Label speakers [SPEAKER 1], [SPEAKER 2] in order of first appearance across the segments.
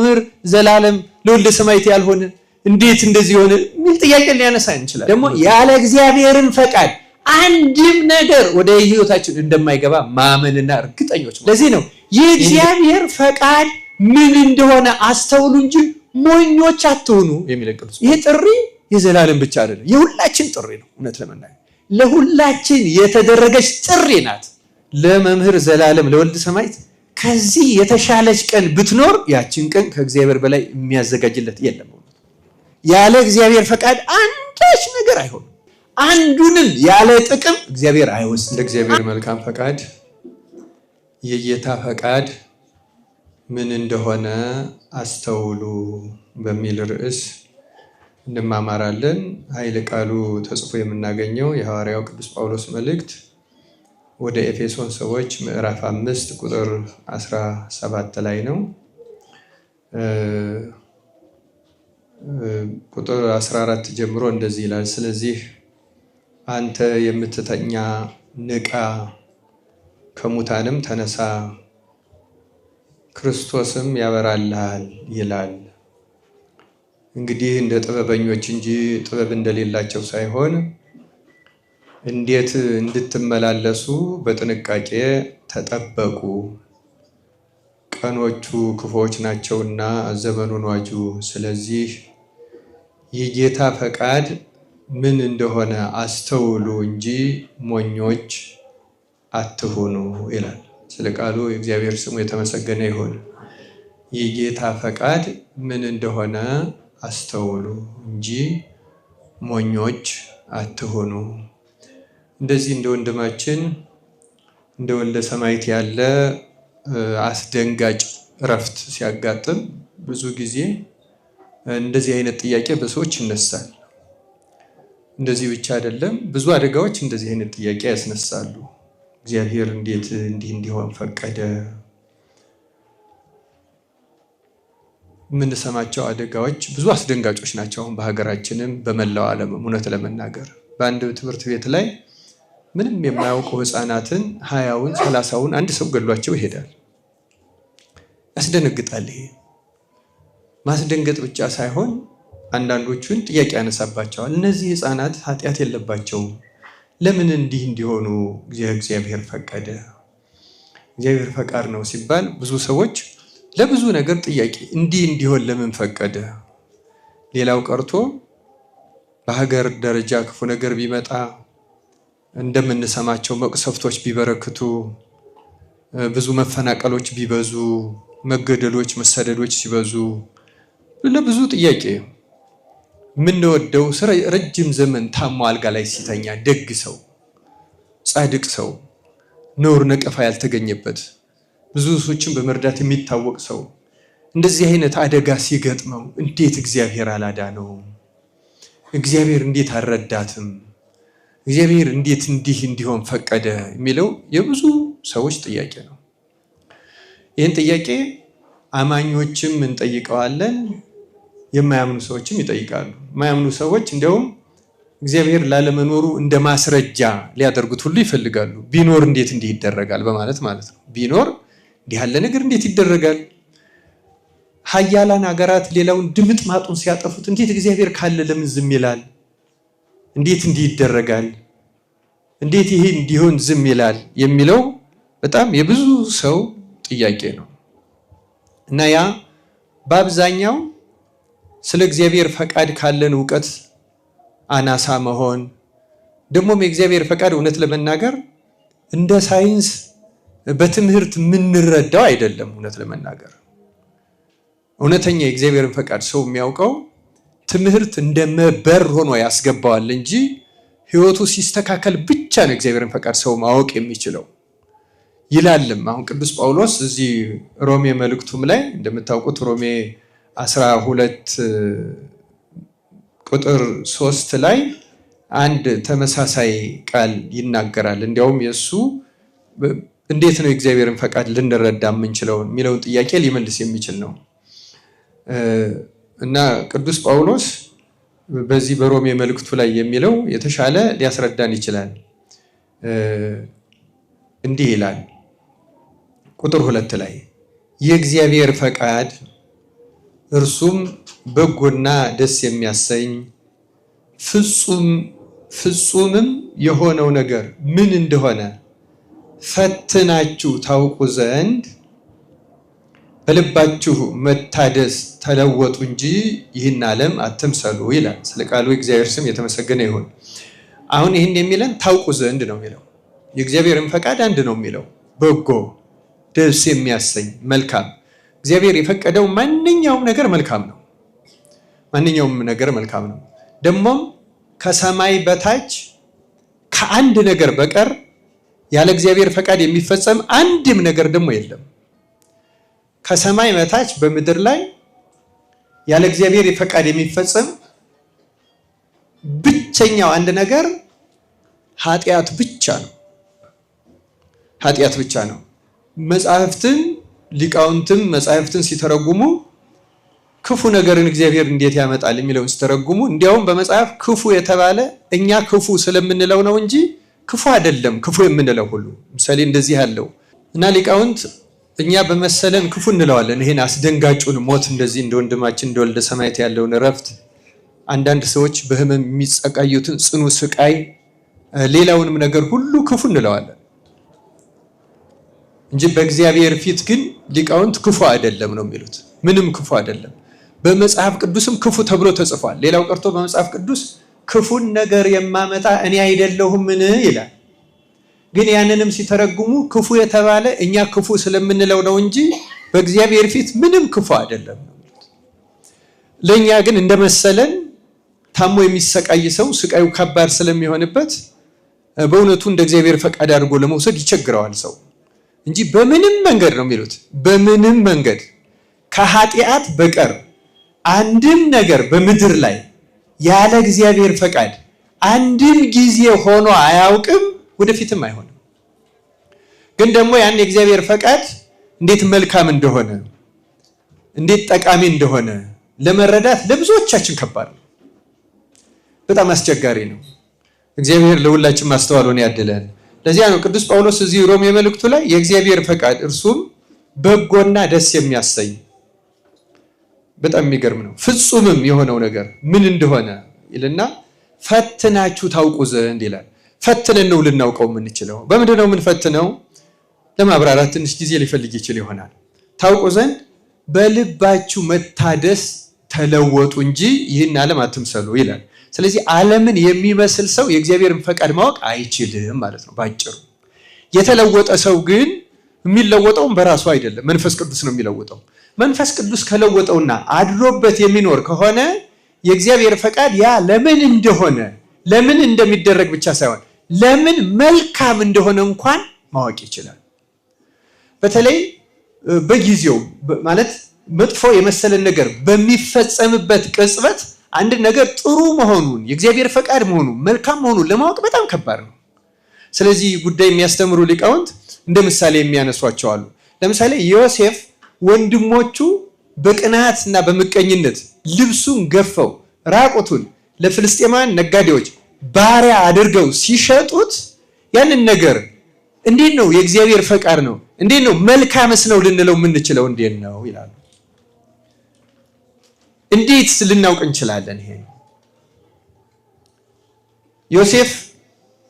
[SPEAKER 1] ለመምህር ዘላለም ለወልደ ሰማዕት ያልሆነ እንዴት እንደዚህ ሆነ ሚል ጥያቄ ሊያነሳ እንችላለን። ደግሞ ያለ እግዚአብሔርን ፈቃድ አንድም ነገር ወደ ህይወታችን እንደማይገባ ማመንና እርግጠኞች። ለዚህ ነው የእግዚአብሔር ፈቃድ ምን እንደሆነ አስተውሉ እንጂ ሞኞች አትሁኑ የሚለው ቅዱስ። ይሄ ጥሪ የዘላለም ብቻ አይደለም፣ የሁላችን ጥሪ ነው። እውነት ለመናገር ለሁላችን የተደረገች ጥሪ ናት። ለመምህር ዘላለም ለወልደ ሰማዕት ከዚህ የተሻለች ቀን ብትኖር ያችን ቀን ከእግዚአብሔር በላይ የሚያዘጋጅለት የለም። ያለ እግዚአብሔር ፈቃድ አንዳች ነገር አይሆንም። አንዱንም ያለ ጥቅም እግዚአብሔር አይወስድም። እንደ እግዚአብሔር መልካም ፈቃድ የጌታ ፈቃድ ምን እንደሆነ አስተውሉ በሚል ርዕስ እንማማራለን። ኃይለ ቃሉ ተጽፎ የምናገኘው የሐዋርያው ቅዱስ ጳውሎስ መልእክት ወደ ኤፌሶን ሰዎች ምዕራፍ 5 ቁጥር 17 ላይ ነው። ቁጥር 14 ጀምሮ እንደዚህ ይላል። ስለዚህ አንተ የምትተኛ ንቃ፣ ከሙታንም ተነሳ፣ ክርስቶስም ያበራልሃል ይላል። እንግዲህ እንደ ጥበበኞች እንጂ ጥበብ እንደሌላቸው ሳይሆን እንዴት እንድትመላለሱ በጥንቃቄ ተጠበቁ፣ ቀኖቹ ክፉዎች ናቸውና ዘመኑን ዋጁ። ስለዚህ የጌታ ፈቃድ ምን እንደሆነ አስተውሉ እንጂ ሞኞች አትሁኑ ይላል። ስለ ቃሉ የእግዚአብሔር ስሙ የተመሰገነ ይሁን። የጌታ ፈቃድ ምን እንደሆነ አስተውሉ እንጂ ሞኞች አትሁኑ። እንደዚህ እንደ ወንድማችን እንደ ወልደ ሰማዕት ያለ አስደንጋጭ እረፍት ሲያጋጥም ብዙ ጊዜ እንደዚህ አይነት ጥያቄ በሰዎች ይነሳል። እንደዚህ ብቻ አይደለም፣ ብዙ አደጋዎች እንደዚህ አይነት ጥያቄ ያስነሳሉ። እግዚአብሔር እንዴት እንዲህ እንዲሆን ፈቀደ? የምንሰማቸው አደጋዎች ብዙ አስደንጋጮች ናቸው። አሁን በሀገራችንም በመላው ዓለም እውነት ለመናገር በአንድ ትምህርት ቤት ላይ ምንም የማያውቁ ህፃናትን 20ውን 30ውን አንድ ሰው ገድሏቸው ይሄዳል። ያስደነግጣል። ይሄ ማስደንገጥ ብቻ ሳይሆን አንዳንዶቹን ጥያቄ ያነሳባቸዋል። እነዚህ ህፃናት ኃጢአት የለባቸውም፣ ለምን እንዲህ እንዲሆኑ እግዚአብሔር ፈቀደ? እግዚአብሔር ፈቃድ ነው ሲባል ብዙ ሰዎች ለብዙ ነገር ጥያቄ እንዲህ እንዲሆን ለምን ፈቀደ? ሌላው ቀርቶ በሀገር ደረጃ ክፉ ነገር ቢመጣ፣ እንደምንሰማቸው መቅሰፍቶች ቢበረክቱ፣ ብዙ መፈናቀሎች ቢበዙ፣ መገደሎች፣ መሰደዶች ሲበዙ ለብዙ ጥያቄ የምንወደው ረጅም ዘመን ታሞ አልጋ ላይ ሲተኛ ደግ ሰው፣ ጻድቅ ሰው፣ ነውር ነቀፋ ያልተገኘበት ብዙ ሰዎችን በመርዳት የሚታወቅ ሰው እንደዚህ አይነት አደጋ ሲገጥመው እንዴት እግዚአብሔር አላዳነውም? እግዚአብሔር እንዴት አልረዳትም? እግዚአብሔር እንዴት እንዲህ እንዲሆን ፈቀደ? የሚለው የብዙ ሰዎች ጥያቄ ነው። ይህን ጥያቄ አማኞችም እንጠይቀዋለን፣ የማያምኑ ሰዎችም ይጠይቃሉ። የማያምኑ ሰዎች እንዲያውም እግዚአብሔር ላለመኖሩ እንደ ማስረጃ ሊያደርጉት ሁሉ ይፈልጋሉ። ቢኖር እንዴት እንዲህ ይደረጋል በማለት ማለት ነው። ቢኖር እንዲህ ያለ ነገር እንዴት ይደረጋል? ሀያላን ሀገራት ሌላውን ድምጥ ማጡን ሲያጠፉት እንዴት እግዚአብሔር ካለ ለምን ዝም ይላል? እንዴት እንዲህ ይደረጋል? እንዴት ይሄ እንዲሆን ዝም ይላል? የሚለው በጣም የብዙ ሰው ጥያቄ ነው እና ያ በአብዛኛው ስለ እግዚአብሔር ፈቃድ ካለን እውቀት አናሳ መሆን፣ ደግሞም የእግዚአብሔር ፈቃድ እውነት ለመናገር እንደ ሳይንስ በትምህርት የምንረዳው አይደለም። እውነት ለመናገር እውነተኛ የእግዚአብሔርን ፈቃድ ሰው የሚያውቀው ትምህርት እንደ በር ሆኖ ያስገባዋል እንጂ ሕይወቱ ሲስተካከል ብቻ ነው እግዚአብሔርን ፈቃድ ሰው ማወቅ የሚችለው ይላልም። አሁን ቅዱስ ጳውሎስ እዚህ ሮሜ መልእክቱም ላይ እንደምታውቁት ሮሜ 12 ቁጥር 3 ላይ አንድ ተመሳሳይ ቃል ይናገራል። እንዲያውም የእሱ እንዴት ነው የእግዚአብሔርን ፈቃድ ልንረዳ የምንችለው የሚለውን ጥያቄ ሊመልስ የሚችል ነው እና ቅዱስ ጳውሎስ በዚህ በሮሜ መልእክቱ ላይ የሚለው የተሻለ ሊያስረዳን ይችላል። እንዲህ ይላል ቁጥር 2 ላይ የእግዚአብሔር ፈቃድ እርሱም በጎና ደስ የሚያሰኝ ፍጹምም የሆነው ነገር ምን እንደሆነ ፈትናችሁ ታውቁ ዘንድ በልባችሁ መታደስ ተለወጡ እንጂ ይህን ዓለም አትምሰሉ ይላል። ስለ ቃሉ እግዚአብሔር ስም የተመሰገነ ይሁን። አሁን ይህን የሚለን ታውቁ ዘንድ ነው የሚለው። የእግዚአብሔርን ፈቃድ አንድ ነው የሚለው፣ በጎ ደስ የሚያሰኝ መልካም። እግዚአብሔር የፈቀደው ማንኛውም ነገር መልካም ነው። ማንኛውም ነገር መልካም ነው። ደግሞም ከሰማይ በታች ከአንድ ነገር በቀር ያለ እግዚአብሔር ፈቃድ የሚፈጸም አንድም ነገር ደግሞ የለም። ከሰማይ በታች በምድር ላይ ያለ እግዚአብሔር ፈቃድ የሚፈጸም ብቸኛው አንድ ነገር ኃጢአት ብቻ ነው። ኃጢአት ብቻ ነው። መጻሕፍትን ሊቃውንትም መጻሕፍትን ሲተረጉሙ ክፉ ነገርን እግዚአብሔር እንዴት ያመጣል የሚለውን ሲተረጉሙ እንዲያውም በመጽሐፍ ክፉ የተባለ እኛ ክፉ ስለምንለው ነው እንጂ ክፉ አይደለም ክፉ የምንለው ሁሉ። ምሳሌ እንደዚህ ያለው እና ሊቃውንት እኛ በመሰለን ክፉ እንለዋለን። ይሄን አስደንጋጩን ሞት እንደዚህ እንደ ወንድማችን እንደ ወልደ ሰማያት ያለውን እረፍት፣ አንዳንድ ሰዎች በህመም የሚጸቃዩትን ጽኑ ስቃይ፣ ሌላውንም ነገር ሁሉ ክፉ እንለዋለን እንጂ በእግዚአብሔር ፊት ግን ሊቃውንት ክፉ አይደለም ነው የሚሉት። ምንም ክፉ አይደለም። በመጽሐፍ ቅዱስም ክፉ ተብሎ ተጽፏል። ሌላው ቀርቶ በመጽሐፍ ቅዱስ ክፉን ነገር የማመጣ እኔ አይደለሁምን ይላል። ግን ያንንም ሲተረጉሙ ክፉ የተባለ እኛ ክፉ ስለምንለው ነው እንጂ በእግዚአብሔር ፊት ምንም ክፉ አይደለም ነው የሚሉት። ለእኛ ግን እንደመሰለን ታሞ የሚሰቃይ ሰው ስቃዩ ከባድ ስለሚሆንበት በእውነቱ እንደ እግዚአብሔር ፈቃድ አድርጎ ለመውሰድ ይቸግረዋል ሰው እንጂ በምንም መንገድ ነው የሚሉት። በምንም መንገድ ከኃጢአት በቀር አንድም ነገር በምድር ላይ ያለ እግዚአብሔር ፈቃድ አንድም ጊዜ ሆኖ አያውቅም፣ ወደፊትም አይሆንም። ግን ደግሞ ያን የእግዚአብሔር ፈቃድ እንዴት መልካም እንደሆነ እንዴት ጠቃሚ እንደሆነ ለመረዳት ለብዙዎቻችን ከባድ ነው። በጣም አስቸጋሪ ነው። እግዚአብሔር ለሁላችን ማስተዋሉን ያድለን። ለዚያ ነው ቅዱስ ጳውሎስ እዚህ ሮሜ መልእክቱ ላይ የእግዚአብሔር ፈቃድ እርሱም በጎና ደስ የሚያሰኝ በጣም የሚገርም ነው። ፍጹምም የሆነው ነገር ምን እንደሆነ ይልና ፈትናችሁ ታውቁ ዘንድ ይላል። ፈትነን ነው ልናውቀው የምንችለው። በምንድን ነው የምንፈትነው? ለማብራራት ትንሽ ጊዜ ሊፈልግ ይችል ይሆናል። ታውቁ ዘንድ በልባችሁ መታደስ ተለወጡ እንጂ ይህን ዓለም አትምሰሉ ይላል። ስለዚህ ዓለምን የሚመስል ሰው የእግዚአብሔርን ፈቃድ ማወቅ አይችልም ማለት ነው ባጭሩ። የተለወጠ ሰው ግን የሚለወጠውም በራሱ አይደለም፣ መንፈስ ቅዱስ ነው የሚለወጠው። መንፈስ ቅዱስ ከለወጠውና አድሮበት የሚኖር ከሆነ የእግዚአብሔር ፈቃድ ያ ለምን እንደሆነ ለምን እንደሚደረግ ብቻ ሳይሆን ለምን መልካም እንደሆነ እንኳን ማወቅ ይችላል። በተለይ በጊዜው ማለት መጥፎ የመሰለን ነገር በሚፈጸምበት ቅጽበት አንድ ነገር ጥሩ መሆኑን የእግዚአብሔር ፈቃድ መሆኑን መልካም መሆኑን ለማወቅ በጣም ከባድ ነው። ስለዚህ ጉዳይ የሚያስተምሩ ሊቃውንት እንደ ምሳሌ የሚያነሷቸው አሉ። ለምሳሌ ዮሴፍ ወንድሞቹ በቅናት እና በምቀኝነት ልብሱን ገፈው ራቁቱን ለፍልስጤማውያን ነጋዴዎች ባሪያ አድርገው ሲሸጡት ያንን ነገር እንዴት ነው የእግዚአብሔር ፈቃድ ነው እንዴት ነው መልካምስ ነው ልንለው የምንችለው እንዴት ነው ይላሉ። እንዴት ልናውቅ እንችላለን? ይሄ ዮሴፍ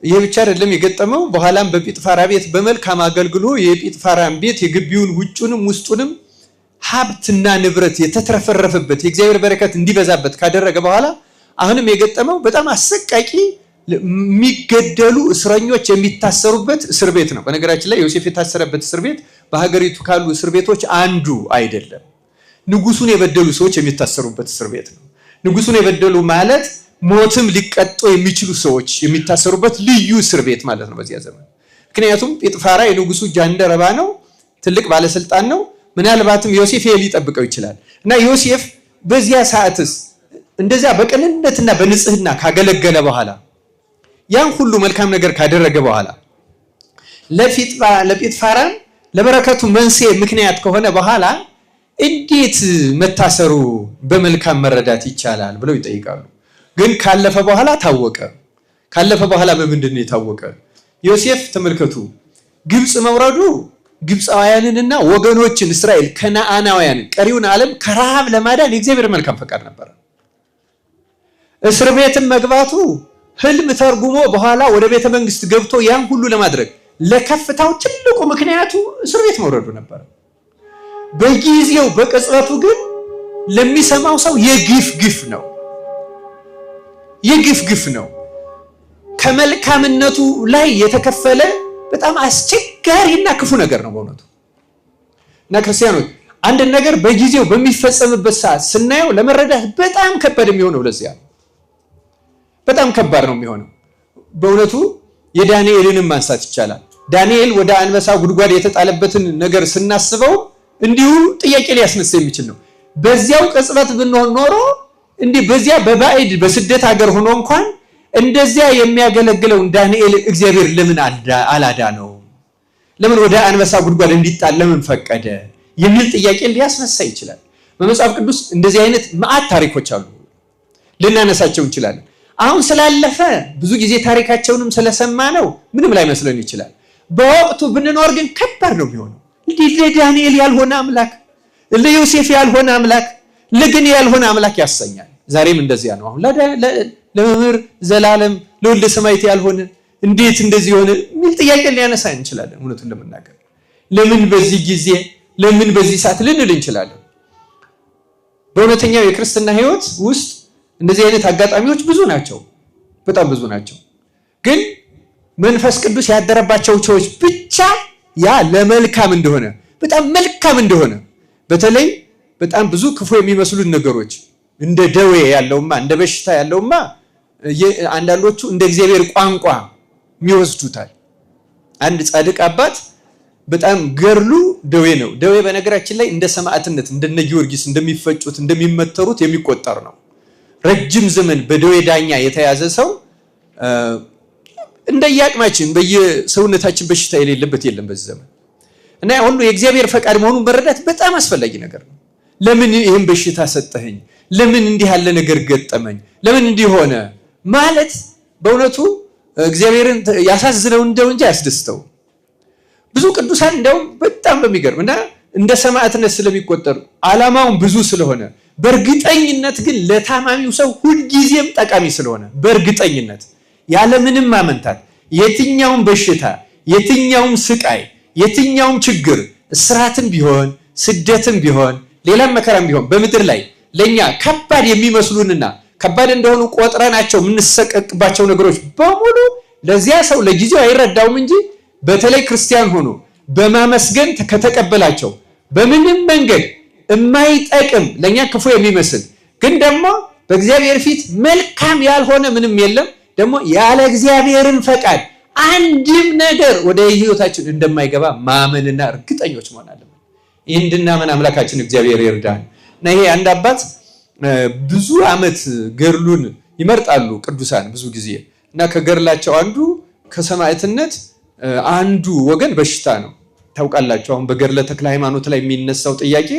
[SPEAKER 1] ይሄ ብቻ አይደለም የገጠመው። በኋላም በጲጥፋራ ቤት በመልካም አገልግሎ የጲጥፋራን ቤት የግቢውን ውጩንም ውስጡንም ሀብትና ንብረት የተትረፈረፈበት የእግዚአብሔር በረከት እንዲበዛበት ካደረገ በኋላ አሁንም የገጠመው በጣም አሰቃቂ የሚገደሉ እስረኞች የሚታሰሩበት እስር ቤት ነው። በነገራችን ላይ ዮሴፍ የታሰረበት እስር ቤት በሀገሪቱ ካሉ እስር ቤቶች አንዱ አይደለም። ንጉሱን የበደሉ ሰዎች የሚታሰሩበት እስር ቤት ነው። ንጉሱን የበደሉ ማለት ሞትም ሊቀጡ የሚችሉ ሰዎች የሚታሰሩበት ልዩ እስር ቤት ማለት ነው በዚያ ዘመን። ምክንያቱም ጲጥፋራ የንጉሱ ጃንደረባ ነው፣ ትልቅ ባለስልጣን ነው። ምናልባትም ዮሴፍ ሊጠብቀው ይችላል እና ዮሴፍ በዚያ ሰዓትስ እንደዚያ በቅንነትና በንጽህና ካገለገለ በኋላ ያን ሁሉ መልካም ነገር ካደረገ በኋላ ለጲጥፋራ ለበረከቱ መንስኤ ምክንያት ከሆነ በኋላ እንዴት መታሰሩ በመልካም መረዳት ይቻላል ብለው ይጠይቃሉ። ግን ካለፈ በኋላ ታወቀ። ካለፈ በኋላ በምንድን ነው የታወቀ? ዮሴፍ ተመልከቱ፣ ግብጽ መውረዱ ግብፃውያንንና ወገኖችን እስራኤል ከነዓናውያን ቀሪውን ዓለም ከረሃብ ለማዳን የእግዚአብሔር መልካም ፈቃድ ነበር። እስር ቤትም መግባቱ ህልም ተርጉሞ በኋላ ወደ ቤተ መንግስት ገብቶ ያን ሁሉ ለማድረግ ለከፍታው ትልቁ ምክንያቱ እስር ቤት መውረዱ ነበር። በጊዜው በቅጽበቱ ግን ለሚሰማው ሰው የግፍ ነው። የግፍ ነው። ከመልካምነቱ ላይ የተከፈለ በጣም አስቸጋሪና ክፉ ነገር ነው በእውነቱ። እና ክርስቲያኖች አንድ ነገር በጊዜው በሚፈጸምበት ሰዓት ስናየው ለመረዳት በጣም ከባድ የሚሆነው ለዚያ ነው። በጣም ከባድ ነው የሚሆነው። በእውነቱ የዳንኤልንም ማንሳት ይቻላል። ዳንኤል ወደ አንበሳ ጉድጓድ የተጣለበትን ነገር ስናስበው እንዲሁ ጥያቄ ሊያስነሳ የሚችል ነው። በዚያው ቅጽበት ብንሆን ኖሮ እንዲህ በዚያ በባዕድ በስደት ሀገር ሆኖ እንኳን እንደዚያ የሚያገለግለውን ዳንኤል እግዚአብሔር ለምን አላዳነው? ለምን ወደ አንበሳ ጉድጓድ እንዲጣል ለምን ፈቀደ? የሚል ጥያቄ ሊያስነሳ ይችላል። በመጽሐፍ ቅዱስ እንደዚህ አይነት መዓት ታሪኮች አሉ፣ ልናነሳቸው እንችላለን። አሁን ስላለፈ ብዙ ጊዜ ታሪካቸውንም ስለሰማ ነው ምንም ላይ መስለን ይችላል። በወቅቱ ብንኖር ግን ከባድ ነው የሚሆነው። እንዲህ ለዳንኤል ያልሆነ አምላክ፣ ለዮሴፍ ያልሆነ አምላክ፣ ለግን ያልሆነ አምላክ ያሰኛል። ዛሬም እንደዚያ ነው። አሁን ለመምህር ዘላለም ለወልደ ሰማዕት ያልሆነ እንዴት እንደዚህ ሆነ የሚል ጥያቄ ሊያነሳ እንችላለን። እውነቱን ለመናገር ለምን በዚህ ጊዜ ለምን በዚህ ሰዓት ልንል እንችላለን። በእውነተኛው የክርስትና ሕይወት ውስጥ እንደዚህ አይነት አጋጣሚዎች ብዙ ናቸው፣ በጣም ብዙ ናቸው። ግን መንፈስ ቅዱስ ያደረባቸው ሰዎች ብቻ ያ ለመልካም እንደሆነ በጣም መልካም እንደሆነ በተለይ በጣም ብዙ ክፉ የሚመስሉን ነገሮች እንደ ደዌ ያለውማ እንደ በሽታ ያለውማ አንዳንዶቹ እንደ እግዚአብሔር ቋንቋ የሚወስዱታል። አንድ ጻድቅ አባት በጣም ገርሉ ደዌ ነው። ደዌ በነገራችን ላይ እንደ ሰማዕትነት እንደነ ጊዮርጊስ እንደሚፈጩት እንደሚመተሩት የሚቆጠር ነው። ረጅም ዘመን በደዌ ዳኛ የተያዘ ሰው እንደየአቅማችን በየሰውነታችን በሽታ የሌለበት የለም በዚህ ዘመን። እና ሁሉ የእግዚአብሔር ፈቃድ መሆኑን መረዳት በጣም አስፈላጊ ነገር ነው። ለምን ይሄን በሽታ ሰጠኸኝ? ለምን እንዲህ ያለ ነገር ገጠመኝ? ለምን እንዲህ ሆነ ማለት በእውነቱ እግዚአብሔርን ያሳዝነው እንደው እንጂ ያስደስተው። ብዙ ቅዱሳን እንደው በጣም በሚገርም እና እንደ ሰማዕትነት ስለሚቆጠሩ ዓላማውን ብዙ ስለሆነ በእርግጠኝነት ግን ለታማሚው ሰው ሁልጊዜም ጠቃሚ ስለሆነ በእርግጠኝነት ያለምንም ማመንታት የትኛውም በሽታ የትኛውም ስቃይ የትኛውም ችግር እስራትም ቢሆን ስደትም ቢሆን ሌላም መከራም ቢሆን በምድር ላይ ለኛ ከባድ የሚመስሉንና ከባድ እንደሆኑ ቆጥረናቸው የምንሰቀቅባቸው ነገሮች በሙሉ ለዚያ ሰው ለጊዜው አይረዳውም እንጂ በተለይ ክርስቲያን ሆኖ በማመስገን ከተቀበላቸው በምንም መንገድ የማይጠቅም ለኛ ክፉ የሚመስል ግን ደግሞ በእግዚአብሔር ፊት መልካም ያልሆነ ምንም የለም። ደግሞ ያለ እግዚአብሔርን ፈቃድ አንድም ነገር ወደ ህይወታችን እንደማይገባ ማመንና እርግጠኞች መሆን አለብን። ይህን እንድናመን አምላካችን እግዚአብሔር ይርዳን። እና ይሄ አንድ አባት ብዙ ዓመት ገርሉን ይመርጣሉ ቅዱሳን ብዙ ጊዜ እና ከገርላቸው አንዱ ከሰማዕትነት አንዱ ወገን በሽታ ነው። ታውቃላችሁ አሁን በገርለ ተክለ ሃይማኖት ላይ የሚነሳው ጥያቄ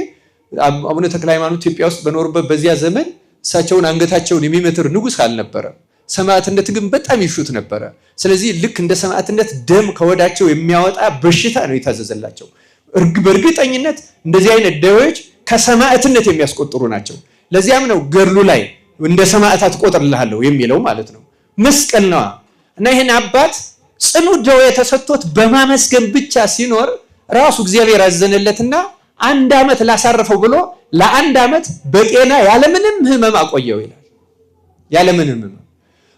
[SPEAKER 1] አቡነ ተክለ ሃይማኖት ኢትዮጵያ ውስጥ በኖሩበት በዚያ ዘመን እሳቸውን አንገታቸውን የሚመትር ንጉስ አልነበረ። ሰማዕትነት ግን በጣም ይሹት ነበረ። ስለዚህ ልክ እንደ ሰማዕትነት ደም ከወዳቸው የሚያወጣ በሽታ ነው የታዘዘላቸው። በእርግጠኝነት እንደዚህ አይነት ደዌዎች ከሰማዕትነት የሚያስቆጥሩ ናቸው። ለዚያም ነው ገርሉ ላይ እንደ ሰማዕታት ቆጥርልሃለሁ የሚለው ማለት ነው። መስቀል ነዋ። እና ይሄን አባት ጽኑ ደዌ ተሰጥቶት በማመስገን ብቻ ሲኖር ራሱ እግዚአብሔር አዘነለትና 1 ዓመት ላሳረፈው ብሎ ለ1 ዓመት በጤና ያለምንም ህመም አቆየው ይላል። ያለምንም ህመም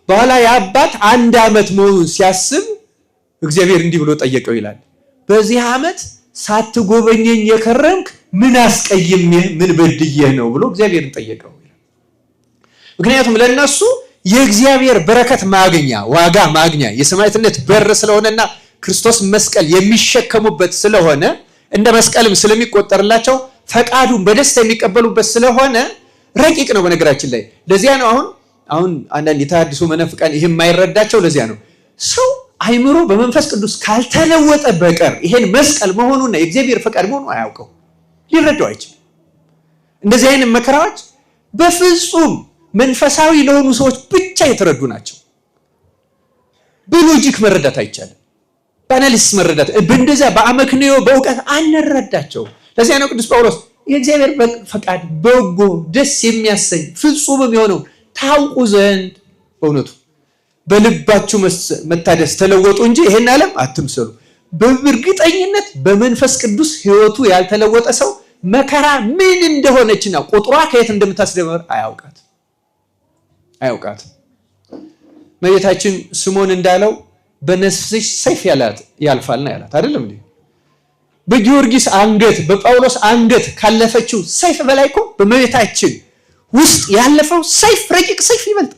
[SPEAKER 1] በኋላ የአባት 1 ዓመት መሆኑን ሲያስብ እግዚአብሔር እንዲህ ብሎ ጠየቀው ይላል። በዚህ ዓመት ሳትጎበኘኝ የከረምክ ምን አስቀይሜህ ምን በድዬህ ነው ብሎ እግዚአብሔርን ጠየቀው ይላል። ምክንያቱም ለነሱ የእግዚአብሔር በረከት ማግኛ ዋጋ ማግኛ የሰማዕትነት በር ስለሆነና ክርስቶስ መስቀል የሚሸከሙበት ስለሆነ እንደ መስቀልም ስለሚቆጠርላቸው ፈቃዱን በደስታ የሚቀበሉበት ስለሆነ ረቂቅ ነው። በነገራችን ላይ ለዚያ ነው አሁን አንዳንድ የተሐድሶ መናፍቃን ይሄን የማይረዳቸው ለዚያ ነው። ሰው አይምሮ በመንፈስ ቅዱስ ካልተለወጠ በቀር ይሄን መስቀል መሆኑና የእግዚአብሔር ፈቃድ መሆኑ አያውቀው፣ ሊረዳው አይችልም። እንደዚህ አይነት መከራዎች በፍጹም መንፈሳዊ ለሆኑ ሰዎች ብቻ የተረዱ ናቸው። በሎጂክ መረዳት አይቻልም። በአናሊሲስ መረዳት በእንደዛ በአመክንዮ በእውቀት አንረዳቸው። ለዚያ ነው ቅዱስ ጳውሎስ የእግዚአብሔር ፈቃድ በጎ ደስ የሚያሰኝ ፍጹም የሚሆነው ታውቁ ዘንድ በእውነቱ በልባችሁ መታደስ ተለወጡ እንጂ ይሄን ዓለም አትምሰሉ። በእርግጠኝነት በመንፈስ ቅዱስ ሕይወቱ ያልተለወጠ ሰው መከራ ምን እንደሆነችና ቁጥሯ ከየት እንደምታስደምር አያውቃት። እመቤታችን ስምዖን እንዳለው በነፍስሽ ሰይፍ ያልፋልና ያላት አይደለም እንዴ? በጊዮርጊስ አንገት በጳውሎስ አንገት ካለፈችው ሰይፍ በላይ እኮ በእመቤታችን ውስጥ ያለፈው ሰይፍ ረቂቅ ሰይፍ ይበልጥ።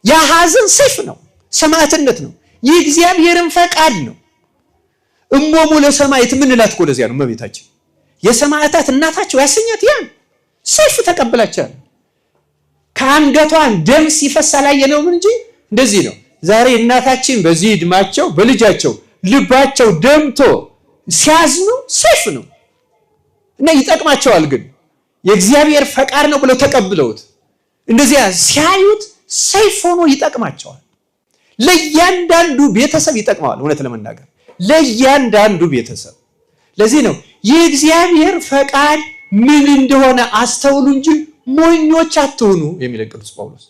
[SPEAKER 1] ያ ሐዘን ሰይፍ ነው፣ ሰማዕትነት ነው፣ የእግዚአብሔርን ፈቃድ ነው። እሞሙ ለሰማዕት ምንላት እኮ ለዚያ ነው። እመቤታችን የሰማዕታት እናታቸው ያሰኛት ያን ሰይፍ ተቀበላቻል። ከአንገቷን ደም ሲፈስ አላየነውም እንጂ እንደዚህ ነው። ዛሬ እናታችን በዚህ ዕድሜያቸው በልጃቸው ልባቸው ደምቶ ሲያዝኑ ሰይፍ ነው እና ይጠቅማቸዋል። ግን የእግዚአብሔር ፈቃድ ነው ብለው ተቀብለውት እንደዚያ ሲያዩት ሰይፍ ሆኖ ይጠቅማቸዋል። ለእያንዳንዱ ቤተሰብ ይጠቅመዋል። እውነት ለመናገር ለእያንዳንዱ ቤተሰብ። ለዚህ ነው የእግዚአብሔር ፈቃድ ምን እንደሆነ አስተውሉ እንጂ ሞኞች አትሁኑ የሚለው ቅዱስ ጳውሎስ።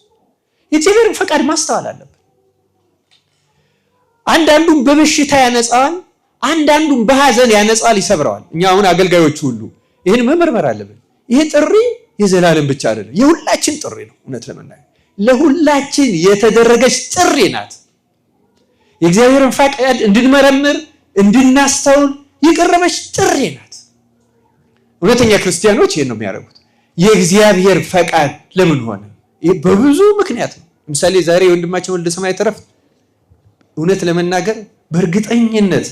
[SPEAKER 1] የእግዚአብሔርን ፈቃድ ማስተዋል አለብን። አንዳንዱም በበሽታ ያነጻዋል፣ አንዳንዱም በሐዘን ያነጻዋል፣ ይሰብረዋል። እኛ አሁን አገልጋዮቹ ሁሉ ይህን መመርመር አለብን። ይሄ ጥሪ የዘላለም ብቻ አይደለም፣ የሁላችን ጥሪ ነው። እውነት ለመናገር ለሁላችን የተደረገች ጥሪ ናት። የእግዚአብሔርን ፈቃድ እንድንመረምር እንድናስተውል የቀረበች ጥሪ ናት። እውነተኛ ክርስቲያኖች ይሄን ነው የሚያደርጉት። የእግዚአብሔር ፈቃድ ለምን ሆነ? በብዙ ምክንያት ነው። ለምሳሌ ዛሬ ወንድማችን ወልደ ሰማያት ተረፈ። እውነት ለመናገር በእርግጠኝነት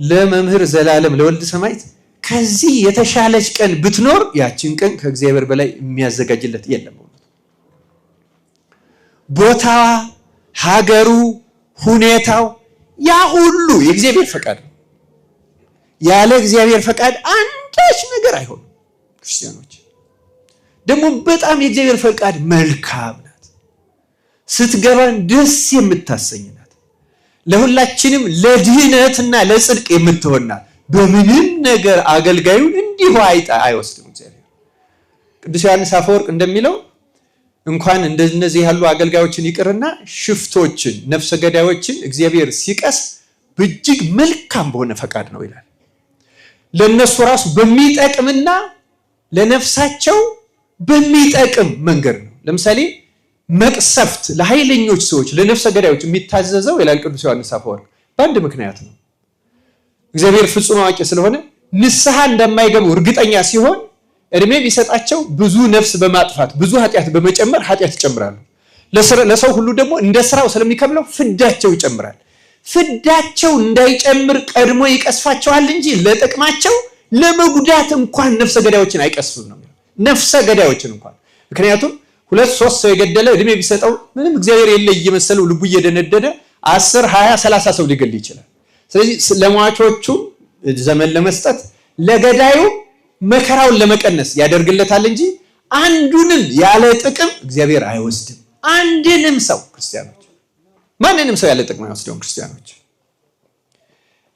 [SPEAKER 1] ለመምህር ዘላለም ለወልደ ሰማያት ከዚህ የተሻለች ቀን ብትኖር ያችን ቀን ከእግዚአብሔር በላይ የሚያዘጋጅለት የለም። ቦታዋ፣ ሀገሩ፣ ሁኔታው ያ ሁሉ የእግዚአብሔር ፈቃድ ነው። ያለ እግዚአብሔር ፈቃድ አንዳች ነገር አይሆንም። ክርስቲያኖች ደግሞ በጣም የእግዚአብሔር ፈቃድ መልካም ናት። ስትገባን ደስ የምታሰኝ ናት። ለሁላችንም ለድህነትና ለጽድቅ የምትሆናት በምንም ነገር አገልጋዩን እንዲሁ አይወስድም እግዚአብሔር። ቅዱስ ዮሐንስ አፈወርቅ እንደሚለው እንኳን እንደነዚህ ያሉ አገልጋዮችን ይቅርና ሽፍቶችን፣ ነፍሰ ገዳዮችን እግዚአብሔር ሲቀስ በእጅግ መልካም በሆነ ፈቃድ ነው ይላል። ለነሱ ራሱ በሚጠቅምና ለነፍሳቸው በሚጠቅም መንገድ ነው። ለምሳሌ መቅሰፍት ለኃይለኞች ሰዎች፣ ለነፍሰ ገዳዮች የሚታዘዘው ይላል ቅዱስ ዮሐንስ አፈወርቅ በአንድ ምክንያት ነው። እግዚአብሔር ፍጹም አዋቂ ስለሆነ ንስሐ እንደማይገቡ እርግጠኛ ሲሆን እድሜ ቢሰጣቸው ብዙ ነፍስ በማጥፋት ብዙ ኃጢአት በመጨመር ኃጢአት ይጨምራሉ። ለሰው ሁሉ ደግሞ እንደ ስራው ስለሚከብለው ፍዳቸው ይጨምራል። ፍዳቸው እንዳይጨምር ቀድሞ ይቀስፋቸዋል እንጂ ለጥቅማቸው ለመጉዳት እንኳን ነፍሰ ገዳዮችን አይቀስፍም ነው። ነፍሰ ገዳዮችን እንኳን ምክንያቱም 2-3 ሰው የገደለ እድሜ ቢሰጠው ምንም እግዚአብሔር የለ እየመሰለው ልቡ እየደነደደ 10፣ 20፣ 30 ሰው ሊገል ይችላል። ስለዚህ ለሟቾቹ ዘመን ለመስጠት ለገዳዩ መከራውን ለመቀነስ ያደርግለታል እንጂ አንዱንም ያለ ጥቅም እግዚአብሔር አይወስድም። አንድንም ሰው ክርስቲያኖች ማንንም ሰው ያለ ጥቅም አይወስደውም ክርስቲያኖች።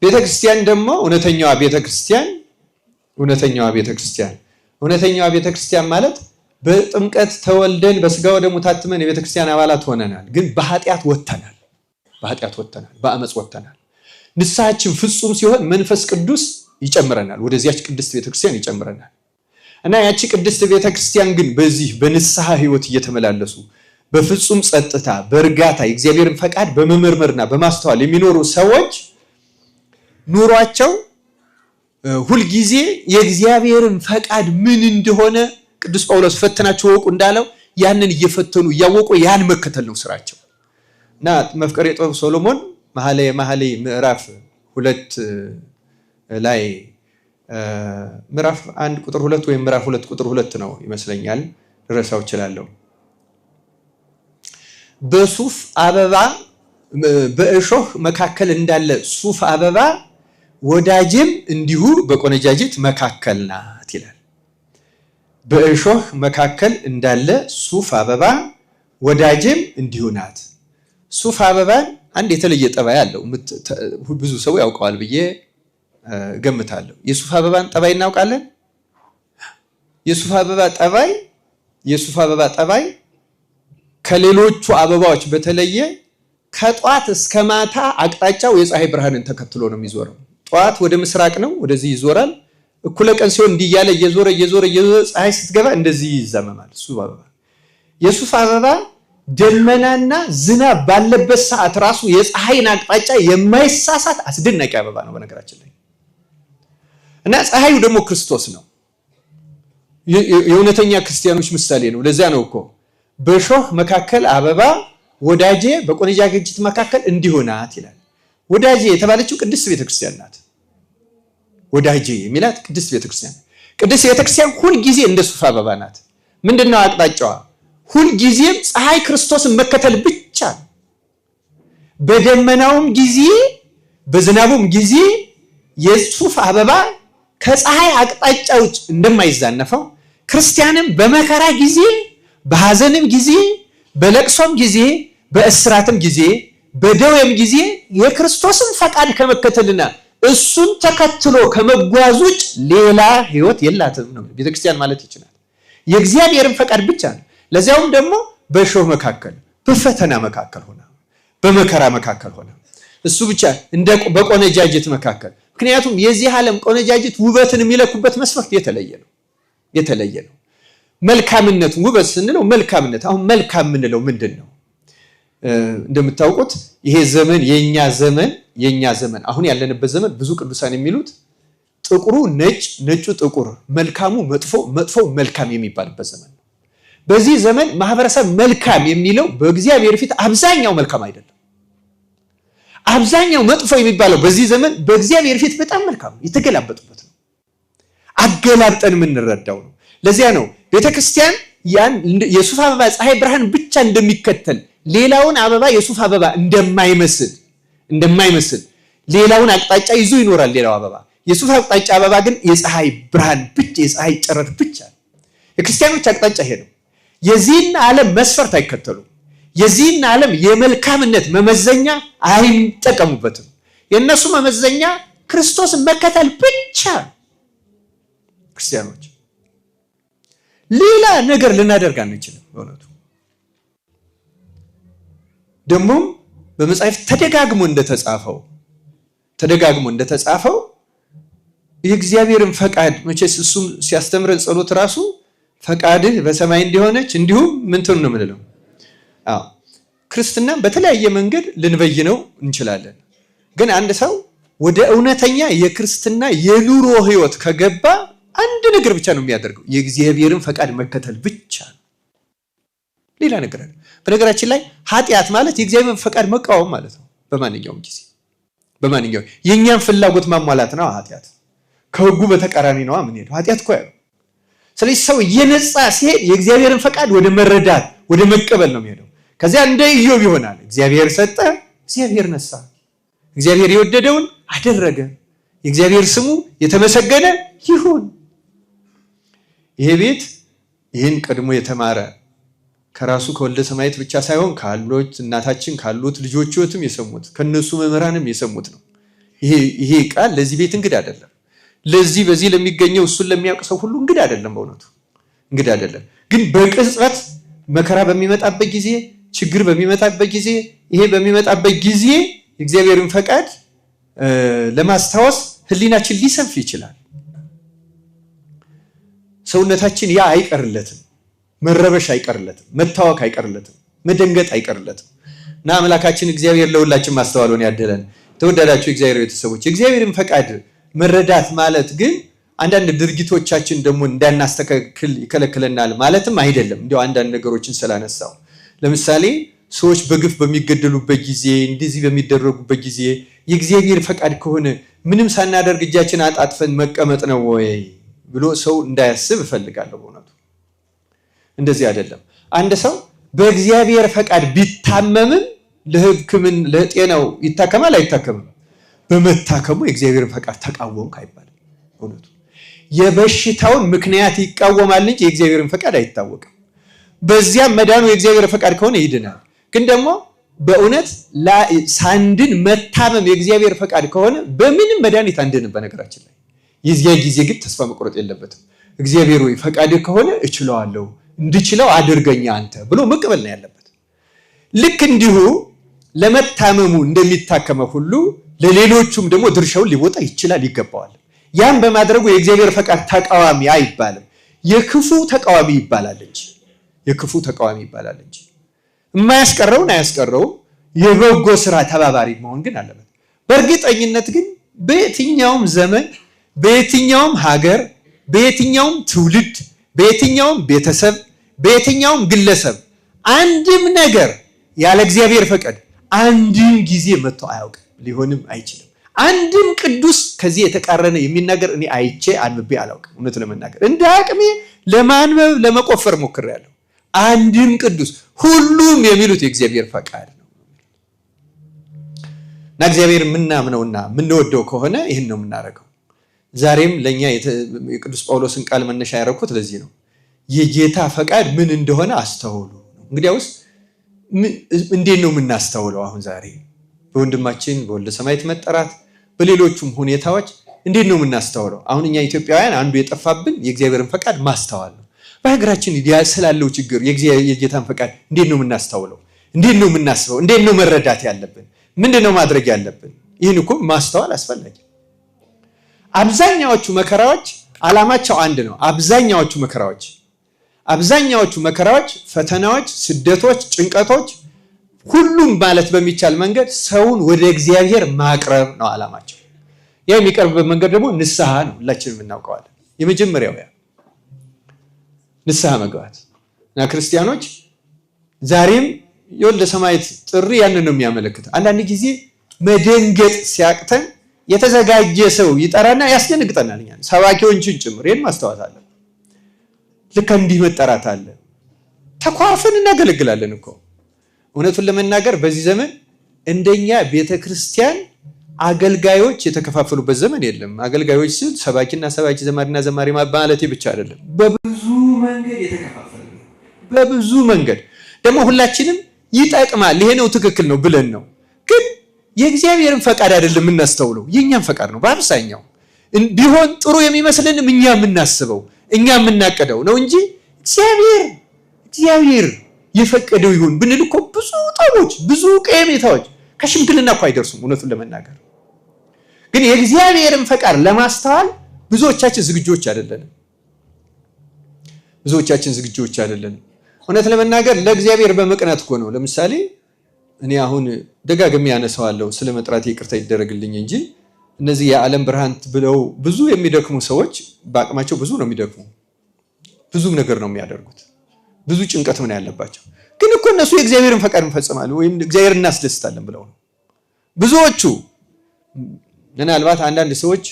[SPEAKER 1] ቤተክርስቲያን ደግሞ እውነተኛዋ ቤተክርስቲያን ማለት በጥምቀት ተወልደን በስጋው ደሙ ታትመን የቤተክርስቲያን አባላት ሆነናል። ግን በኃጢአት ወጥተናል፣ በአመጽ ወጥተናል። ንስሐችን ፍጹም ሲሆን መንፈስ ቅዱስ ይጨምረናል፣ ወደዚያች ቅድስት ቤተክርስቲያን ይጨምረናል። እና ያቺ ቅድስት ቤተክርስቲያን ግን በዚህ በንስሐ ህይወት እየተመላለሱ በፍጹም ጸጥታ በእርጋታ የእግዚአብሔርን ፈቃድ በመመርመርና በማስተዋል የሚኖሩ ሰዎች ኑሯቸው ሁልጊዜ የእግዚአብሔርን ፈቃድ ምን እንደሆነ ቅዱስ ጳውሎስ ፈትናችሁ ወቁ እንዳለው ያንን እየፈተኑ እያወቁ ያን መከተል ነው ስራቸው። እና መፍቀሬ ጥበብ ሶሎሞን መኃልየ ምዕራፍ 2 ላይ ምዕራፍ 1 ቁጥር 2 ወይም ምዕራፍ 2 ቁጥር 2 ነው ይመስለኛል፣ ልረሳው እችላለሁ። በሱፍ አበባ በእሾህ መካከል እንዳለ ሱፍ አበባ ወዳጅም እንዲሁ በቆነጃጅት መካከል ናት ይላል። በእሾህ መካከል እንዳለ ሱፍ አበባ ወዳጅም እንዲሁ ናት። ሱፍ አበባን አንድ የተለየ ጠባይ አለው። ብዙ ሰው ያውቀዋል ብዬ ገምታለሁ። የሱፍ አበባን ጠባይ እናውቃለን። የሱፍ አበባ ጠባይ ከሌሎቹ አበባዎች በተለየ ከጧት እስከ ማታ አቅጣጫው የፀሐይ ብርሃንን ተከትሎ ነው የሚዞረው። ጧት ወደ ምስራቅ ነው፣ ወደዚህ ይዞራል። እኩለ ቀን ሲሆን እንዲህ እያለ እየዞረ ፀሐይ ስትገባ እንደዚህ ይዛመማል። የሱፍ አበባ ደመናና ዝናብ ባለበት ሰዓት ራሱ የፀሐይን አቅጣጫ የማይሳሳት አስደናቂ አበባ ነው በነገራችን ላይ። እና ፀሐዩ ደግሞ ክርስቶስ ነው። የእውነተኛ ክርስቲያኖች ምሳሌ ነው። ለዚያ ነው እኮ በሾህ መካከል አበባ ወዳጄ በቆነጃጅት መካከል እንዲሁ ናት ይላል። ወዳጄ የተባለችው ቅድስት ቤተክርስቲያን ናት። ወዳጄ የሚላት ቅድስት ቤተክርስቲያን። ቅድስት ቤተክርስቲያን ሁል ጊዜ እንደ ሱፍ አበባ ናት። ምንድነው አቅጣጫዋ? ሁል ጊዜም ፀሐይ ክርስቶስን መከተል ብቻ ነው። በደመናውም ጊዜ በዝናቡም ጊዜ የሱፍ አበባ ከፀሐይ አቅጣጫ ውጭ እንደማይዛነፈው ክርስቲያንም በመከራ ጊዜ፣ በሐዘንም ጊዜ፣ በለቅሶም ጊዜ፣ በእስራትም ጊዜ፣ በደዌም ጊዜ የክርስቶስን ፈቃድ ከመከተልና እሱን ተከትሎ ከመጓዝ ውጭ ሌላ ህይወት የላትም ነው ቤተክርስቲያን ማለት ይችላል። የእግዚአብሔርን ፈቃድ ብቻ ነው። ለዚያውም ደግሞ በሾህ መካከል፣ በፈተና መካከል ሆነ፣ በመከራ መካከል ሆነ። እሱ ብቻ እንደ በቆነጃጅት መካከል። ምክንያቱም የዚህ ዓለም ቆነጃጅት ውበትን የሚለኩበት መስፈርት የተለየ ነው። መልካምነት ውበት ስንለው መልካምነት፣ አሁን መልካም የምንለው ምንድን ነው? እንደምታውቁት ይሄ ዘመን የኛ ዘመን አሁን ያለንበት ዘመን ብዙ ቅዱሳን የሚሉት ጥቁሩ ነጭ፣ ነጩ ጥቁር፣ መልካሙ መጥፎ፣ መጥፎው መልካም የሚባልበት ዘመን ነው። በዚህ ዘመን ማህበረሰብ መልካም የሚለው በእግዚአብሔር ፊት አብዛኛው መልካም አይደለም። አብዛኛው መጥፎ የሚባለው በዚህ ዘመን በእግዚአብሔር ፊት በጣም መልካም የተገላበጡበት ነው። አገላብጠን የምንረዳው ነው። ለዚያ ነው ቤተክርስቲያን ያን የሱፍ አበባ ፀሐይ ብርሃን ብቻ እንደሚከተል ሌላውን አበባ የሱፍ አበባ እንደማይመስል ሌላውን አቅጣጫ ይዞ ይኖራል። ሌላው አበባ የሱፍ አቅጣጫ አበባ ግን የፀሐይ ብርሃን ብቻ፣ የፀሐይ ጨረር ብቻ። የክርስቲያኖች አቅጣጫ ይሄ ነው። የዚህን ዓለም መስፈርት አይከተሉም። የዚህን ዓለም የመልካምነት መመዘኛ አይጠቀሙበትም። የእነሱ መመዘኛ ክርስቶስን መከተል ብቻ። ክርስቲያኖች ሌላ ነገር ልናደርግ አንችልም። በእውነቱ ደግሞም በመጽሐፍ ተደጋግሞ እንደተጻፈው የእግዚአብሔርን ፈቃድ መቼስ እሱም ሲያስተምረን ጸሎት ራሱ ፈቃድህ በሰማይ እንዲሆነች እንዲሁም ምንትን ነው የምንለው። ክርስትና በተለያየ መንገድ ልንበይነው እንችላለን። ግን አንድ ሰው ወደ እውነተኛ የክርስትና የኑሮ ህይወት ከገባ አንድ ነገር ብቻ ነው የሚያደርገው፣ የእግዚአብሔርን ፈቃድ መከተል ብቻ ነው። ሌላ ነገር አይደለም። በነገራችን ላይ ኃጢአት ማለት የእግዚአብሔርን ፈቃድ መቃወም ማለት ነው። በማንኛውም ጊዜ የእኛን ፍላጎት ማሟላት ነው ኃጢአት። ከህጉ በተቃራኒ ነው የምንሄደው። ኃጢአት እኮ ያለው። ስለዚህ ሰው እየነጻ ሲሄድ የእግዚአብሔርን ፈቃድ ወደ መረዳት ወደ መቀበል ነው የሚሄደው። ከዚያ እንደ ኢዮብ ይሆናል። እግዚአብሔር ሰጠ፣ እግዚአብሔር ነሳ። እግዚአብሔር የወደደውን አደረገ። የእግዚአብሔር ስሙ የተመሰገነ ይሁን። ይሄ ቤት ይህን ቀድሞ የተማረ ከራሱ ከወልደ ሰማያት ብቻ ሳይሆን ካሉት እናታችን ካሉት ልጆችዎትም የሰሙት ከነሱ መምህራንም የሰሙት ነው። ይሄ ቃል ለዚህ ቤት እንግዳ አይደለም። በዚህ ለሚገኘው እሱን ለሚያውቅ ሰው ሁሉ እንግዳ አይደለም። በእውነቱ እንግዳ አይደለም። ግን በቅጽበት መከራ በሚመጣበት ጊዜ፣ ችግር በሚመጣበት ጊዜ፣ ይሄ በሚመጣበት ጊዜ የእግዚአብሔርን ፈቃድ ለማስታወስ ህሊናችን ሊሰንፍ ይችላል። ሰውነታችን ያ አይቀርለትም። መረበሽ አይቀርለትም። መታወክ አይቀርለትም። መደንገጥ አይቀርለትም። እና አምላካችን እግዚአብሔር ለሁላችን ማስተዋሉን ያደለን። ተወዳዳችሁ እግዚአብሔር ቤተሰቦች፣ የእግዚአብሔርን ፈቃድ መረዳት ማለት ግን አንዳንድ ድርጊቶቻችን ደግሞ እንዳናስተካክል ይከለክለናል ማለትም አይደለም። እንዲያው አንዳንድ ነገሮችን ስላነሳው ለምሳሌ ሰዎች በግፍ በሚገደሉበት ጊዜ፣ እንደዚህ በሚደረጉበት ጊዜ የእግዚአብሔር ፈቃድ ከሆነ ምንም ሳናደርግ እጃችን አጣጥፈን መቀመጥ ነው ወይ ብሎ ሰው እንዳያስብ እፈልጋለሁ። በእውነቱ እንደዚህ አይደለም። አንድ ሰው በእግዚአብሔር ፈቃድ ቢታመምም ለጤናው ይታከማል አይታከምም? በመታከሙ የእግዚአብሔርን ፈቃድ ተቃወምክ አይባልም። እውነቱ የበሽታውን ምክንያት ይቃወማል እንጂ የእግዚአብሔርን ፈቃድ አይታወቅም። በዚያም መዳኑ የእግዚአብሔር ፈቃድ ከሆነ ይድናል። ግን ደግሞ በእውነት ሳንድን መታመም የእግዚአብሔር ፈቃድ ከሆነ በምንም መድኃኒት አንድንም። በነገራችን ላይ የዚያ ጊዜ ግን ተስፋ መቁረጥ የለበትም። እግዚአብሔር ወይ ፈቃድ ከሆነ እችለዋለሁ፣ እንድችለው አድርገኛ አንተ ብሎ መቀበል ነው ያለበት። ልክ እንዲሁ ለመታመሙ እንደሚታከመው ሁሉ ለሌሎቹም ደግሞ ድርሻውን ሊወጣ ይችላል፣ ይገባዋል። ያን በማድረጉ የእግዚአብሔር ፈቃድ ተቃዋሚ አይባልም፣ የክፉ ተቃዋሚ ይባላል እንጂ የክፉ ተቃዋሚ ይባላል እንጂ የማያስቀረውን አያስቀረውም። የበጎ ስራ ተባባሪ መሆን ግን አለበት። በእርግጠኝነት ግን በየትኛውም ዘመን፣ በየትኛውም ሀገር፣ በየትኛውም ትውልድ፣ በየትኛውም ቤተሰብ፣ በየትኛውም ግለሰብ አንድም ነገር ያለ እግዚአብሔር ፈቃድ አንድም ጊዜ መጥቶ አያውቅም፣ ሊሆንም አይችልም። አንድም ቅዱስ ከዚህ የተቃረነ የሚናገር እኔ አይቼ አንብቤ አላውቅም። እውነት ለመናገር እንደ አቅሜ ለማንበብ ለመቆፈር ሞክሬያለሁ። አንድም ቅዱስ፣ ሁሉም የሚሉት የእግዚአብሔር ፈቃድ ነው እና እግዚአብሔር የምናምነውና የምንወደው ከሆነ ይህን ነው የምናደርገው። ዛሬም ለእኛ የቅዱስ ጳውሎስን ቃል መነሻ ያደረኩት ለዚህ ነው። የጌታ ፈቃድ ምን እንደሆነ አስተውሉ። እንግዲያውስ እንዴት ነው የምናስተውለው? አሁን ዛሬ በወንድማችን በወልደ ሰማያት መጠራት፣ በሌሎቹም ሁኔታዎች እንዴት ነው የምናስተውለው? አሁን እኛ ኢትዮጵያውያን አንዱ የጠፋብን የእግዚአብሔርን ፈቃድ ማስተዋል ነው። በሀገራችን ስላለው ችግር የጌታን ፈቃድ እንዴት ነው የምናስተውለው? እንዴት ነው የምናስበው? እንዴት ነው መረዳት ያለብን? ምንድን ነው ማድረግ ያለብን? ይህን እኮ ማስተዋል አስፈላጊ። አብዛኛዎቹ መከራዎች ዓላማቸው አንድ ነው። አብዛኛዎቹ መከራዎች፣ ፈተናዎች፣ ስደቶች፣ ጭንቀቶች፣ ሁሉም ማለት በሚቻል መንገድ ሰውን ወደ እግዚአብሔር ማቅረብ ነው ዓላማቸው። ያ የሚቀርብበት መንገድ ደግሞ ንስሐ ነው። ሁላችንም እናውቀዋለን። የመጀመሪያው ያ ንስሐ መግባት እና ክርስቲያኖች ዛሬም የወልደ ሰማያት ጥሪ ያንን ነው የሚያመለክት። አንዳንድ ጊዜ መደንገጥ ሲያቅተን የተዘጋጀ ሰው ይጠራና ያስደንግጠናል። እኛ ሰባኪዎችን ጭምር ይህን ማስተዋት አለ። ልክ እንዲህ መጠራት አለ። ተኳርፈን እናገለግላለን እኮ። እውነቱን ለመናገር በዚህ ዘመን እንደኛ ቤተክርስቲያን አገልጋዮች የተከፋፈሉበት ዘመን የለም። አገልጋዮች ሲል ሰባኪና ሰባኪ፣ ዘማሪና ዘማሪ ማለቴ ብቻ አይደለም። በብዙ መንገድ የተከፋፈለ ነው። በብዙ መንገድ ደግሞ ሁላችንም ይጠቅማል፣ ይሄ ነው ትክክል ነው ብለን ነው። ግን የእግዚአብሔርን ፈቃድ አይደለም የምናስተውለው፣ የእኛም ፈቃድ ነው። በአብዛኛው ቢሆን ጥሩ የሚመስልንም እኛ የምናስበው እኛ የምናቀደው ነው እንጂ እግዚአብሔር የፈቀደው ይሁን ብንል እኮ ብዙ ጠቦች፣ ብዙ ቀየሜታዎች ከሽምግልና እኮ አይደርሱም። እውነቱን ለመናገር ግን የእግዚአብሔርን ፈቃድ ለማስተዋል ብዙዎቻችን ዝግጆች አይደለንም። እውነት ለመናገር ለእግዚአብሔር በመቅናት እኮ ነው። ለምሳሌ እኔ አሁን ደጋግሜ ያነሳዋለሁ፣ ስለ መጥራት ይቅርታ ይደረግልኝ እንጂ እነዚህ የዓለም ብርሃን ብለው ብዙ የሚደክሙ ሰዎች በአቅማቸው ብዙ ነው የሚደክሙ፣ ብዙም ነገር ነው የሚያደርጉት፣ ብዙ ጭንቀት ምን ያለባቸው። ግን እኮ እነሱ የእግዚአብሔርን ፈቃድ እንፈጽማሉ ወይም እግዚአብሔር እናስደስታለን ብለው ነው ብዙዎቹ። ምናልባት አንዳንድ ሰዎች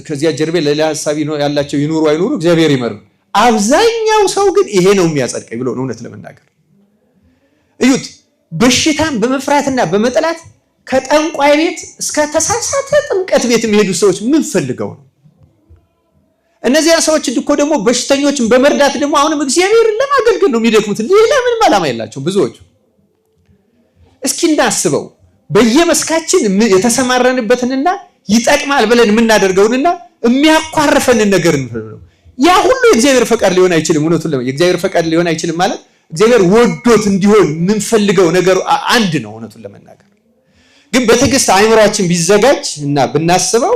[SPEAKER 1] ከዚያ ጀርቤ ለሌላ ሐሳብ ያላቸው ይኑሩ አይኑሩ እግዚአብሔር ይመር። አብዛኛው ሰው ግን ይሄ ነው የሚያጸድቀኝ ብሎ ነው። እውነት ለመናገር እዩት፣ በሽታን በመፍራትና በመጠላት ከጠንቋይ ቤት እስከ ተሳሳተ ጥምቀት ቤት የሚሄዱ ሰዎች ምን ፈልገው ነው? እነዚያ ሰዎች እኮ ደግሞ በሽተኞችን በመርዳት ደግሞ አሁንም እግዚአብሔርን ለማገልገል ነው የሚደክሙት። ሌላ ምንም ዓላማ የላቸው ብዙዎቹ። እስኪ እናስበው፣ በየመስካችን የተሰማረንበትንና ይጠቅማል ብለን የምናደርገውንና የሚያኳርፈንን ነገር እንፈልገው። ያ ሁሉ የእግዚአብሔር ፈቃድ ሊሆን አይችልም። እውነቱን የእግዚአብሔር ፈቃድ ሊሆን አይችልም ማለት እግዚአብሔር ወዶት እንዲሆን የምንፈልገው ነገር አንድ ነው። እውነቱን ለመናገር ግን በትዕግስት አእምሯችን ቢዘጋጅ እና ብናስበው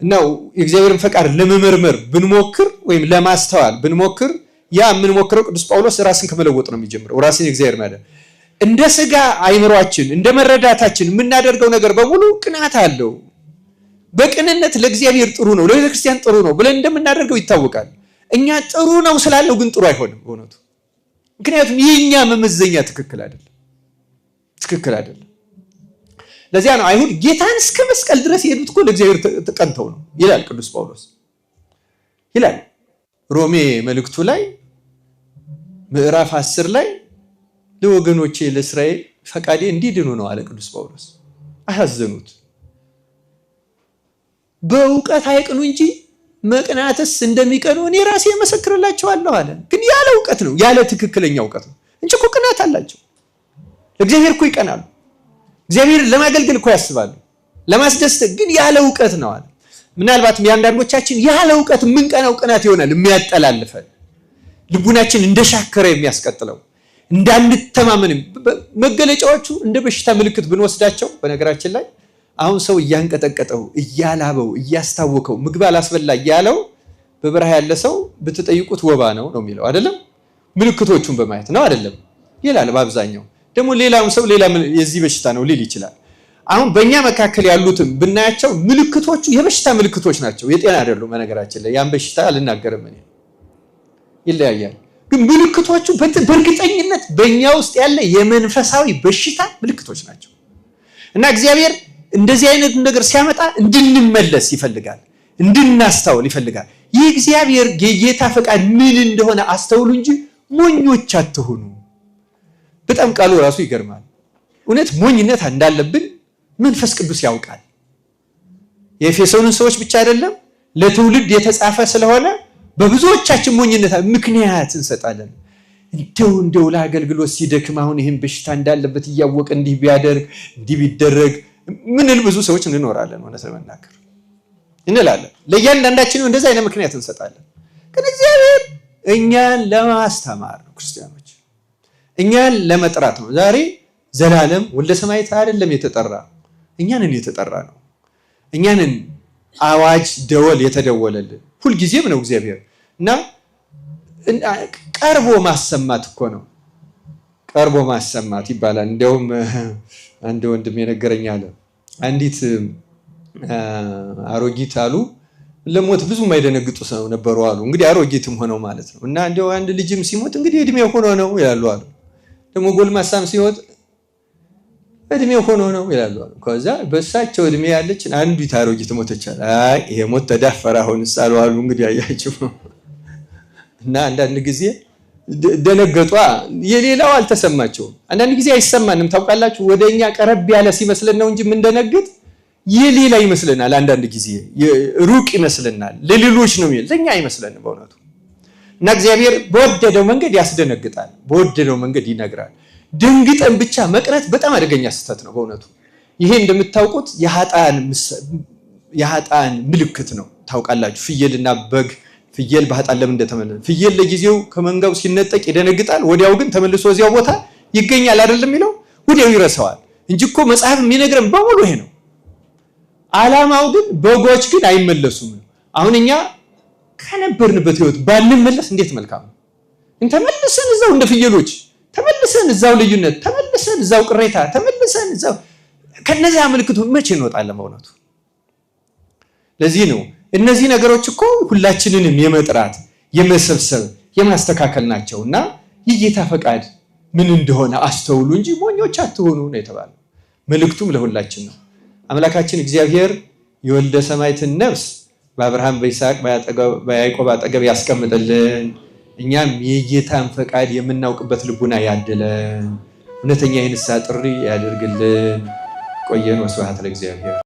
[SPEAKER 1] ነው የእግዚአብሔርን ፈቃድ ለመመርመር ብንሞክር ወይም ለማስተዋል ብንሞክር፣ ያ የምንሞክረው ቅዱስ ጳውሎስ ራስን ከመለወጥ ነው የሚጀምረው። ራስን የእግዚአብሔር ማለት እንደ ስጋ አእምሯችን እንደ መረዳታችን የምናደርገው ነገር በሙሉ ቅናት አለው። በቅንነት ለእግዚአብሔር ጥሩ ነው፣ ለቤተክርስቲያን ጥሩ ነው ብለን እንደምናደርገው ይታወቃል። እኛ ጥሩ ነው ስላለው ግን ጥሩ አይሆንም በእውነቱ። ምክንያቱም የኛ መመዘኛ ትክክል አይደለም። ለዚያ ነው አይሁድ ጌታን እስከ መስቀል ድረስ የሄዱት እኮ ለእግዚአብሔር ተቀንተው ነው ይላል ቅዱስ ጳውሎስ። ይላል ሮሜ መልእክቱ ላይ ምዕራፍ 10 ላይ ለወገኖቼ ለእስራኤል ፈቃዴ እንዲድኑ ነው አለ ቅዱስ ጳውሎስ። አያዘኑት። በእውቀት አይቅኑ እንጂ መቅናትስ እንደሚቀኑ እኔ ራሴ መሰክርላቸዋለሁ አለ። ግን ያለ እውቀት ነው፣ ያለ ትክክለኛ እውቀት ነው እንጂ እኮ ቅናት አላቸው። እግዚአብሔር እኮ ይቀናሉ። እግዚአብሔር ለማገልገል እኮ ያስባሉ። ለማስደሰት ግን ያለ እውቀት ነው አለ። ምናልባትም የአንዳንዶቻችን ያለ እውቀት የምንቀናው ቅናት ይሆናል የሚያጠላልፈን፣ ልቡናችን እንደሻከረ የሚያስቀጥለው፣ እንዳንተማመን መገለጫዎቹ እንደ በሽታ ምልክት ብንወስዳቸው በነገራችን ላይ አሁን ሰው እያንቀጠቀጠው እያላበው እያስታወከው ምግብ አላስበላ እያለው በበረሃ ያለ ሰው ብትጠይቁት ወባ ነው የሚለው አይደለም? ምልክቶቹን በማየት ነው አይደለም ይላል በአብዛኛው። ደግሞ ሌላም ሰው ሌላ የዚህ በሽታ ነው ሊል ይችላል። አሁን በእኛ መካከል ያሉትን ብናያቸው ምልክቶቹ የበሽታ ምልክቶች ናቸው፣ የጤና አይደሉም። በነገራችን ላይ ያን በሽታ አልናገርም እኔ፣ ይለያያል። ግን ምልክቶቹ በእርግጠኝነት በእኛ ውስጥ ያለ የመንፈሳዊ በሽታ ምልክቶች ናቸው። እና እግዚአብሔር እንደዚህ አይነት ነገር ሲያመጣ እንድንመለስ ይፈልጋል፣ እንድናስተውል ይፈልጋል። ይህ እግዚአብሔር የጌታ ፈቃድ ምን እንደሆነ አስተውሉ እንጂ ሞኞች አትሁኑ። በጣም ቃሉ ራሱ ይገርማል። እውነት ሞኝነት እንዳለብን መንፈስ ቅዱስ ያውቃል። የኤፌሶንን ሰዎች ብቻ አይደለም ለትውልድ የተጻፈ ስለሆነ በብዙዎቻችን ሞኝነት ምክንያት እንሰጣለን። እንደው ለአገልግሎት ሲደክም አሁን ይህን በሽታ እንዳለበት እያወቀ እንዲህ ቢያደርግ እንዲህ ቢደረግ ምንል ብዙ ሰዎች እንኖራለን። እውነት ለመናገር እንላለን። ለእያንዳንዳችን እንደዛ አይነት ምክንያት እንሰጣለን። ግን እግዚአብሔር እኛን ለማስተማር ነው። ክርስቲያኖች እኛን ለመጥራት ነው። ዛሬ ዘላለም ወልደ ሰማያት አይደለም የተጠራ፣ እኛንን የተጠራ ነው። እኛንን አዋጅ ደወል የተደወለልን ሁልጊዜም ነው እግዚአብሔር። እና ቀርቦ ማሰማት እኮ ነው። ቀርቦ ማሰማት ይባላል። እንደውም አንድ ወንድም የነገረኝ አለ፣ አንዲት አሮጊት አሉ ለሞት ብዙ የማይደነግጡ ሰው ነበሩ አሉ። እንግዲህ አሮጊትም ሆነው ማለት ነው። እና እንደው አንድ ልጅም ሲሞት እንግዲህ እድሜው ሆኖ ነው ይላሉ አሉ። ደግሞ ጎልማሳም ሲሞት እድሜው ሆኖ ነው ይላሉ አሉ። ከዛ በእሳቸው እድሜ ያለች አንዲት አሮጊት ሞተች አለ። አይ ይሄ ሞት ተዳፈረ አሁንስ አሉ። እንግዲህ አያችሁ። እና አንዳንድ ጊዜ ደነገጧ፣ የሌላው አልተሰማቸውም። አንዳንድ ጊዜ አይሰማንም ታውቃላችሁ። ወደኛ ቀረብ ያለ ሲመስለን ነው እንጂ የምንደነግጥ የሌላ ይመስለናል። አንዳንድ ጊዜ ሩቅ ይመስለናል፣ ለሌሎች ነው የሚል ለኛ አይመስለንም በእውነቱ። እና እግዚአብሔር በወደደው መንገድ ያስደነግጣል፣ በወደደው መንገድ ይነግራል። ድንግጠን ብቻ መቅረት በጣም አደገኛ ስህተት ነው በእውነቱ። ይሄ እንደምታውቁት የኃጥአን ምልክት ነው ታውቃላችሁ። ፍየልና በግ፣ ፍየል በኃጥአን ለምን እንደተመለሰ፣ ፍየል ለጊዜው ከመንጋው ሲነጠቅ ይደነግጣል፣ ወዲያው ግን ተመልሶ እዚያው ቦታ ይገኛል አይደለም የሚለው፣ ወዲያው ይረሳዋል እንጂ እኮ መጽሐፍ የሚነግረን በሙሉ ይሄ ነው። ዓላማው ግን በጎች ግን አይመለሱም። አሁን እኛ ከነበርንበት ህይወት ባንመለስ እንዴት መልካም ነው። እንተመልሰን እዛው እንደ ፍየሎች ተመልሰን እዛው ልዩነት፣ ተመልሰን እዛው ቅሬታ፣ ተመልሰን እዛው ከነዚህ ምልክቱ መቼ እንወጣለን በእውነቱ። ለዚህ ነው እነዚህ ነገሮች እኮ ሁላችንንም የመጥራት የመሰብሰብ የማስተካከል ናቸውና የጌታ ፈቃድ ምን እንደሆነ አስተውሉ እንጂ ሞኞች አትሆኑ ነው የተባለው። መልእክቱም ለሁላችን ነው። አምላካችን እግዚአብሔር የወልደ ሰማያትን ነፍስ በአብርሃም በይስሐቅ በያዕቆብ አጠገብ ያስቀምጥልን። እኛም የጌታን ፈቃድ የምናውቅበት ልቡና ያድለን። እውነተኛ የንስሐ ጥሪ ያደርግልን። ቆየን። ወስብሐት ለእግዚአብሔር።